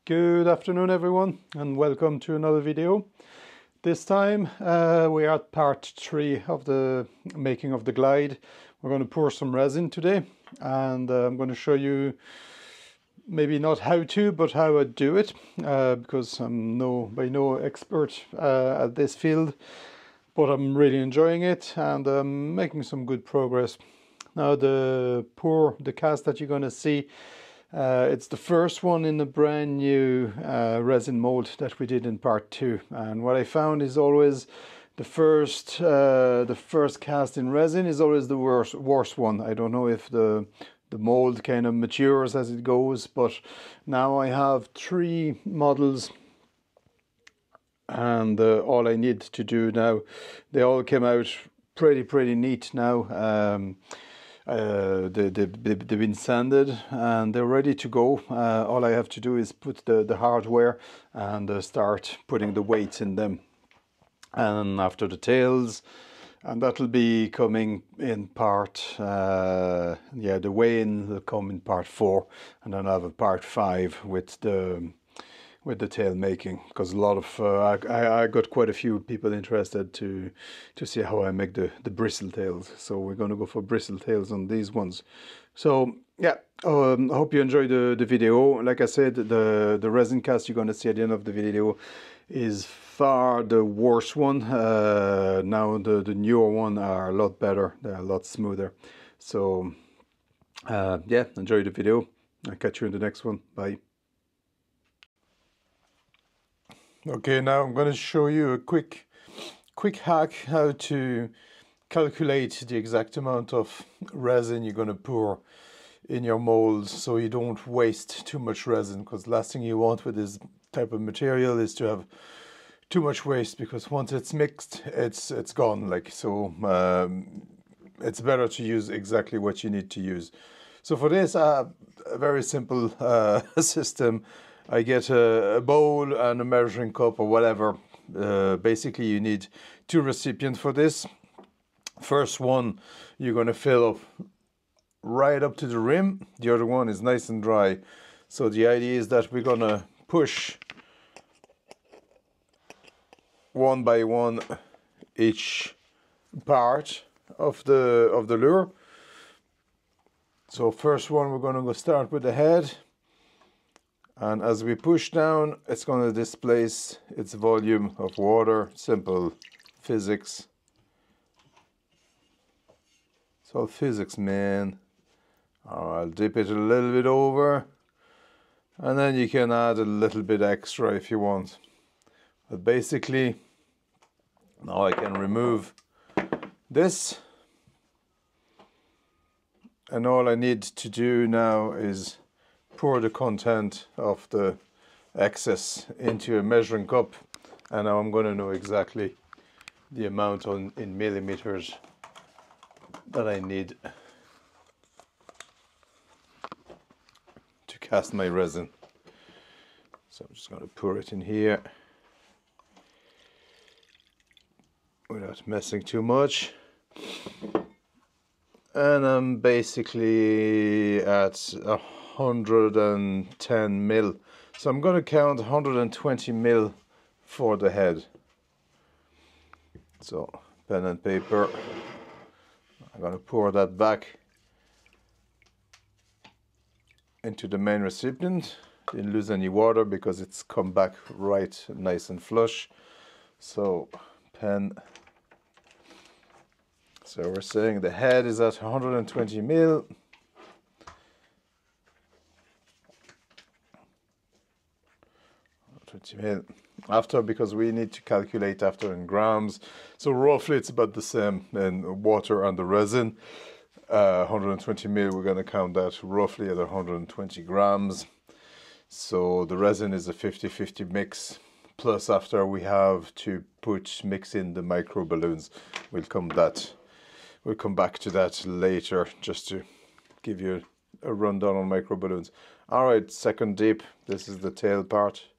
Good afternoon everyone and welcome to another video. This time we are at part 3 of the making of the glide. We're going to pour some resin today and I'm going to show you maybe not how to, but how I do it because I'm by no expert at this field, but I'm really enjoying it and I'm making some good progress. Now the cast that you're going to see, it's the first one in the brand new resin mold that we did in part 2, and what I found is always the first cast in resin is always the worst one. I don't know if the mold kind of matures as it goes, but now I have 3 models and all I need to do now, they all came out pretty neat now. They've been sanded and they're ready to go. All I have to do is put the hardware and start putting the weights in them, and after the tails, and that'll be coming in part the weigh-in will come in part 4, and then I'll have a part 5 with the tail making, because a lot of I got quite a few people interested to see how I make the bristle tails, so we're going to go for bristle tails on these ones. So yeah, I hope you enjoyed the video. Like I said, the resin cast you're going to see at the end of the video is far the worst one. Now the newer one are a lot better, they're a lot smoother. So yeah, enjoy the video. I'll catch you in the next one. Bye. Okay, now I'm going to show you a quick hack how to calculate the exact amount of resin you're going to pour in your molds so you don't waste too much resin, because the last thing you want with this type of material is to have too much waste, because once it's mixed it's gone. Like, so it's better to use exactly what you need to use. So for this a very simple system. I get a bowl and a measuring cup or whatever. Basically you need 2 recipients for this. First one you're going to fill up right up to the rim. The other one is nice and dry. So the idea is that we're going to push one by one each part of the lure. So first one, we're going to go start with the head. And as we push down, it's going to displace its volume of water. Simple physics. It's all physics, man. I'll dip it a little bit over, and then you can add a little bit extra if you want. But basically, now I can remove this. And all I need to do now is pour the content of the excess into a measuring cup, and now I'm going to know exactly the amount in millimeters that I need to cast my resin. So I'm just going to pour it in here without messing too much. And I'm basically at 110 mil. So I'm going to count 120 mil for the head. So pen and paper. I'm going to pour that back into the main recipient. Didn't lose any water because it's come back right nice and flush. So pen. So we're saying the head is at 120 mil. After, because we need to calculate after in grams, so roughly it's about the same in water and the resin. 120 mil, we're going to count that roughly at 120 grams. So the resin is a 50-50 mix, plus after we have to mix in the micro balloons. We'll come back to that later, just to give you a rundown on micro balloons. All right, second dip. This is the tail part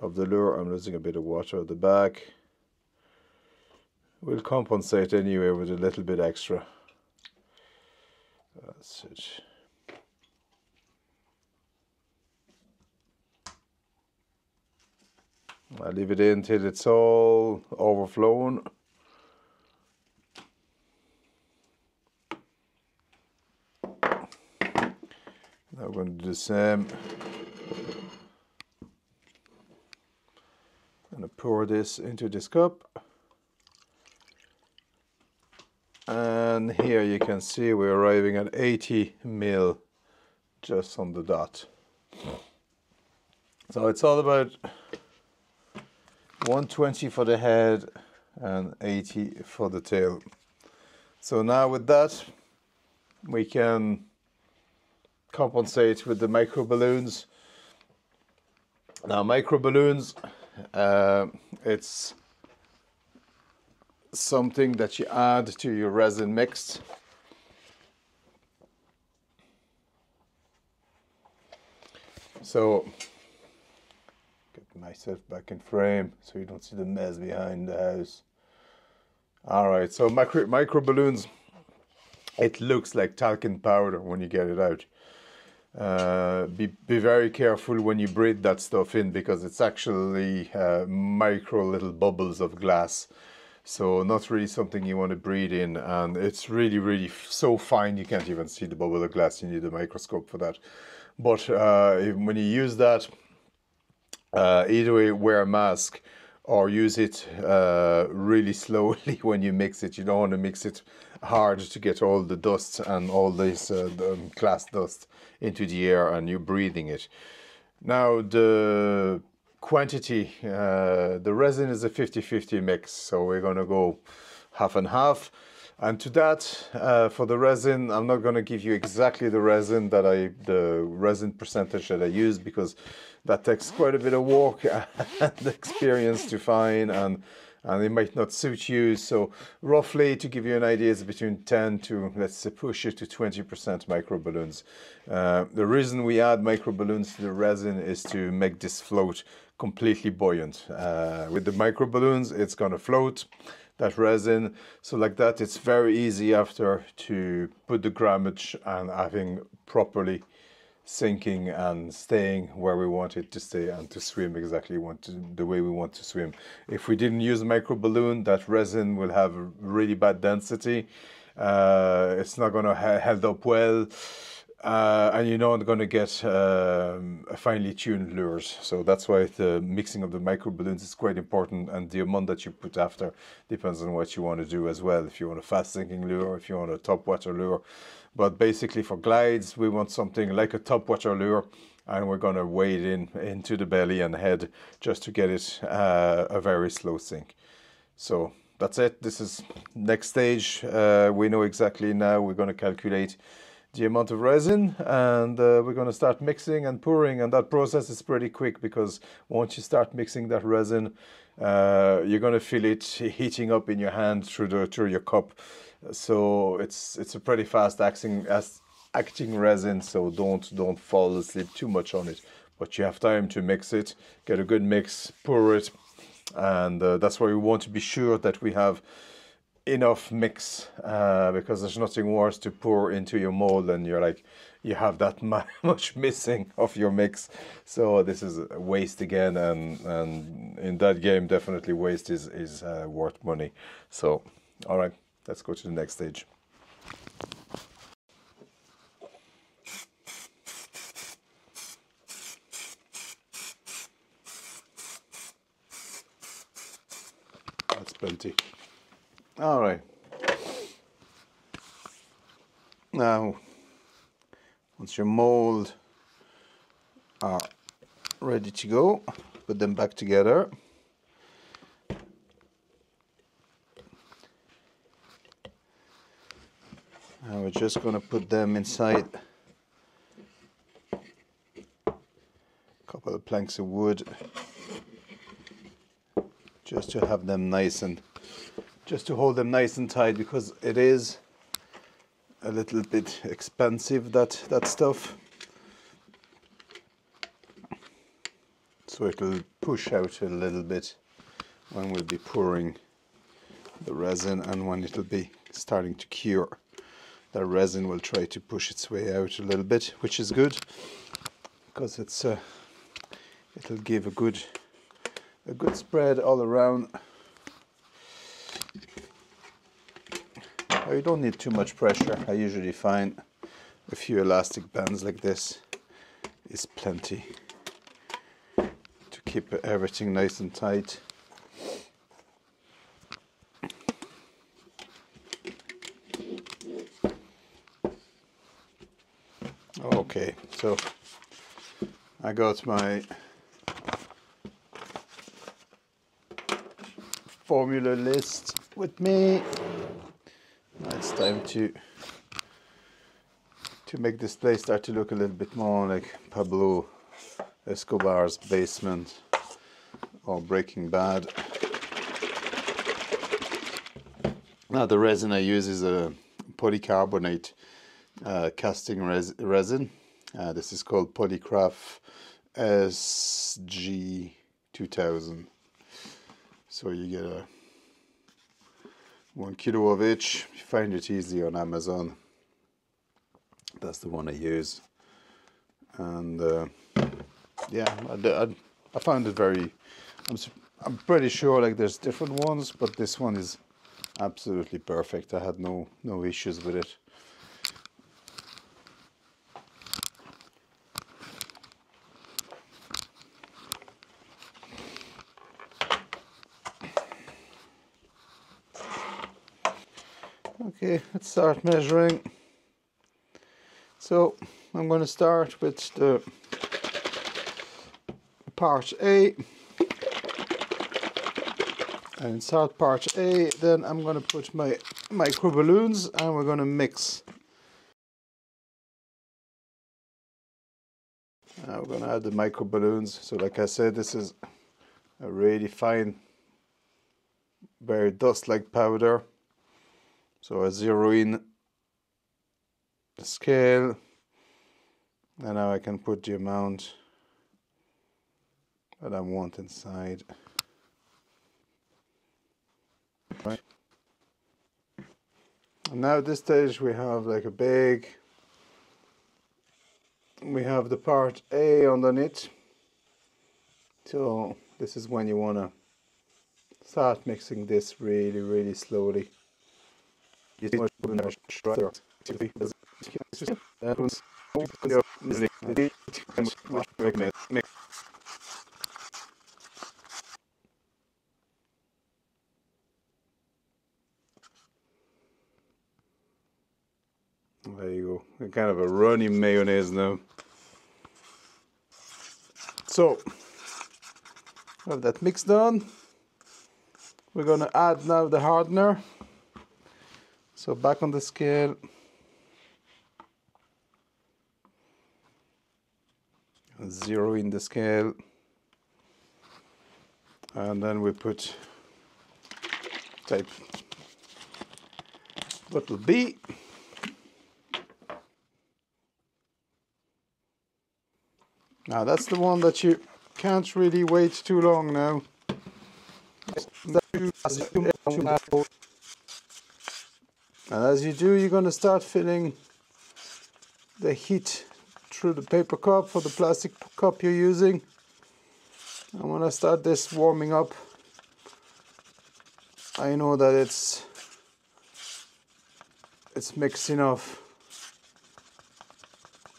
of the lure. I'm losing a bit of water at the back. We'll compensate anyway with a little bit extra. That's it. I leave it in till it's all overflown. Now I'm going to do the same. I'm going to pour this into this cup. And here you can see we're arriving at 80 ml just on the dot. So it's all about 120 for the head and 80 for the tail. So now with that we can compensate with the micro balloons. Now micro balloons, it's something that you add to your resin mix. So get myself back in frame so you don't see the mess behind the house. All right, so micro balloons, it looks like talcum powder when you get it out. Be very careful when you breathe that stuff in, because it's actually micro little bubbles of glass. So not really something you want to breathe in, and it's really so fine you can't even see the bubble of glass. You need a microscope for that. But when you use that, either way, wear a mask or use it really slowly when you mix it. You don't want to mix it hard to get all the dust and all this glass dust into the air and you're breathing it. Now the quantity, the resin is a 50-50 mix, so we're going to go half and half. And to that, for the resin, I'm not going to give you exactly the resin percentage that I use, because that takes quite a bit of work and experience to find, and it might not suit you. So roughly, to give you an idea, it's between 10 to, let's say, push it to 20% micro balloons. The reason we add micro balloons to the resin is to make this float completely buoyant. With the micro balloons, it's going to float that resin, so like that it's very easy after to put the grammage and having properly sinking and staying where we want it to stay and to swim exactly the way we want to swim. If we didn't use a micro balloon, that resin will have really bad density. It's not going to held up well. And you're not going to get finely tuned lures. So that's why the mixing of the micro balloons is quite important, and the amount that you put after depends on what you want to do as well. If you want a fast sinking lure, if you want a top water lure. But basically for glides, we want something like a top water lure, and we're going to wade into the belly and head just to get it a very slow sink. So that's it. This is next stage. We know exactly now. We're going to calculate the amount of resin, and we're going to start mixing and pouring, and that process is pretty quick, because once you start mixing that resin, you're going to feel it heating up in your hand through your cup. So it's a pretty fast acting resin, so don't fall asleep too much on it, but you have time to mix it, get a good mix, pour it, and that's why we want to be sure that we have enough mix, because there's nothing worse to pour into your mold and you have that much missing of your mix. So this is a waste again, and in that game definitely waste is worth money. So all right, let's go to the next stage. That's plenty. All right. Now, once your mold are ready to go, put them back together. And we're just going to put them inside a couple of planks of wood, just to have them nice and just to hold them nice and tight, because it is a little bit expensive, that stuff. So it'll push out a little bit when we'll be pouring the resin, and when it'll be starting to cure, the resin will try to push its way out a little bit, which is good, because it'll give a good a good spread all around. You don't need too much pressure. I usually find a few elastic bands like this is plenty to keep everything nice and tight. Okay, so I got my formula list with me. Now it's time to make this place start to look a little bit more like Pablo Escobar's basement or Breaking Bad. Now the resin I use is a polycarbonate casting resin. This is called Polycraft SG2000. So you get a 1 kilo of each. You find it easy on Amazon. That's the one I use, and yeah, I found it very. I'm pretty sure like there's different ones, but this one is absolutely perfect. I had no issues with it. Okay, let's start measuring. So I'm going to start with the part A, and inside part A then I'm going to put my micro balloons and we're going to mix. We're going to add the micro balloons. So like I said, this is a really fine, very dust-like powder. So I zero in the scale, and now I can put the amount that I want inside. Right. And now at this stage we have like a big, we have the part A underneath. So this is when you want to start mixing this really slowly. There you go, kind of a runny mayonnaise now. So, have that mix done. We're going to add now the hardener. So back on the scale. Zero in the scale. And then we put type bottle B. Now that's the one that you can't really wait too long now. And as you do, you're going to start filling the heat through the paper cup or the plastic cup you're using. And when I start this warming up, I know that it's mixed enough.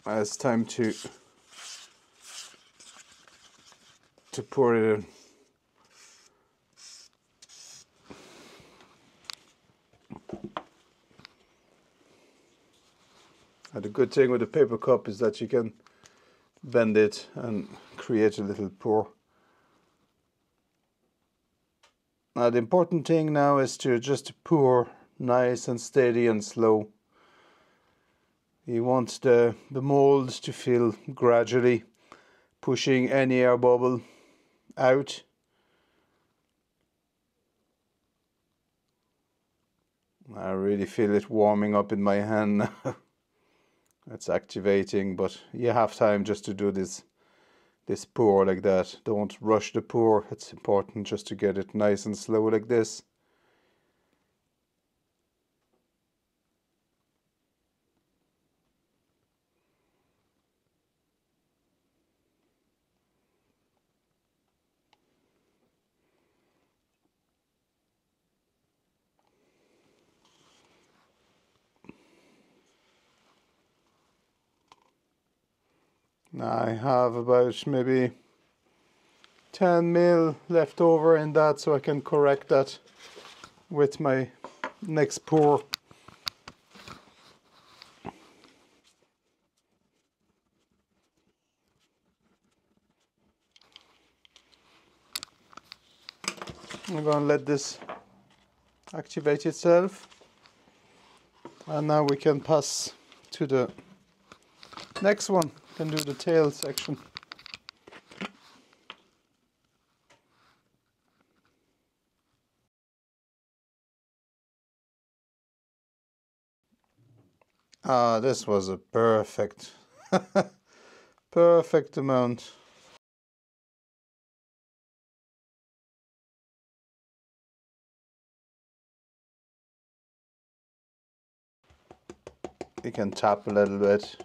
It's time to pour it in. And the good thing with the paper cup is that you can bend it and create a little pour. Now the important thing now is to just pour nice and steady and slow. You want the mold to fill gradually, pushing any air bubble out. I really feel it warming up in my hand now. It's activating, but you have time just to do this pour like that. Don't rush the pour. It's important just to get it nice and slow like this. I have about maybe 10 mil left over in that, so I can correct that with my next pour. I'm going to let this activate itself, and now we can pass to the next one. Can do the tail section. Ah, this was a perfect perfect amount. You can tap a little bit,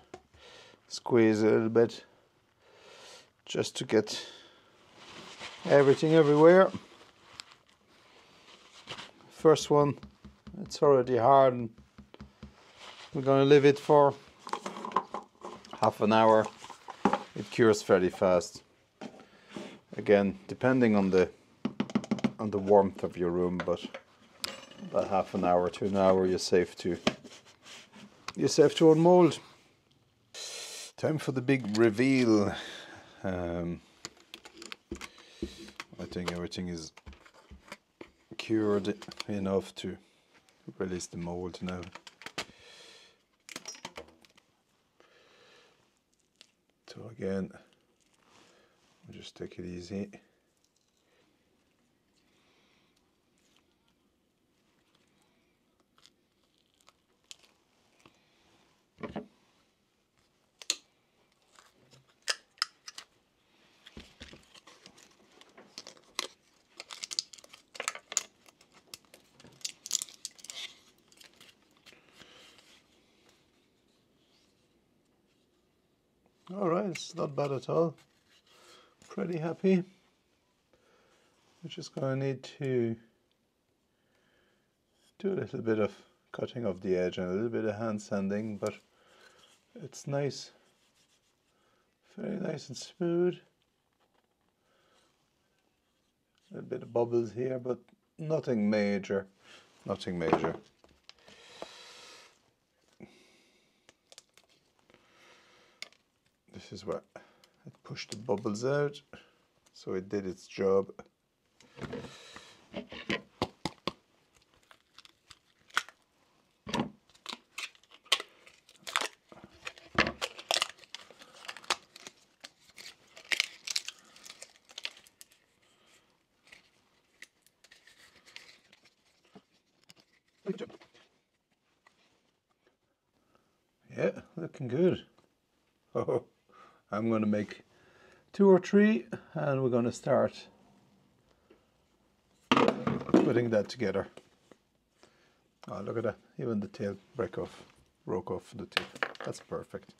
squeeze a little bit, just to get everything everywhere. First one, it's already hard, and we're going to leave it for half an hour. It cures fairly fast. Again, depending on the warmth of your room, but about half an hour to an hour, you're safe to unmold. Time for the big reveal. I think everything is cured enough to release the mold now. So again, we'll just take it easy. Alright, it's not bad at all. Pretty happy. We're just going to need to do a little bit of cutting off the edge and a little bit of hand sanding, but it's nice. Very nice and smooth. A little bit of bubbles here, but nothing major. Nothing major. This is where it pushed the bubbles out, so it did its job. Yeah, looking good. Oh, I'm going to make 2 or 3, and we're going to start putting that together. Oh, look at that. Even the tail broke off the tip. That's perfect.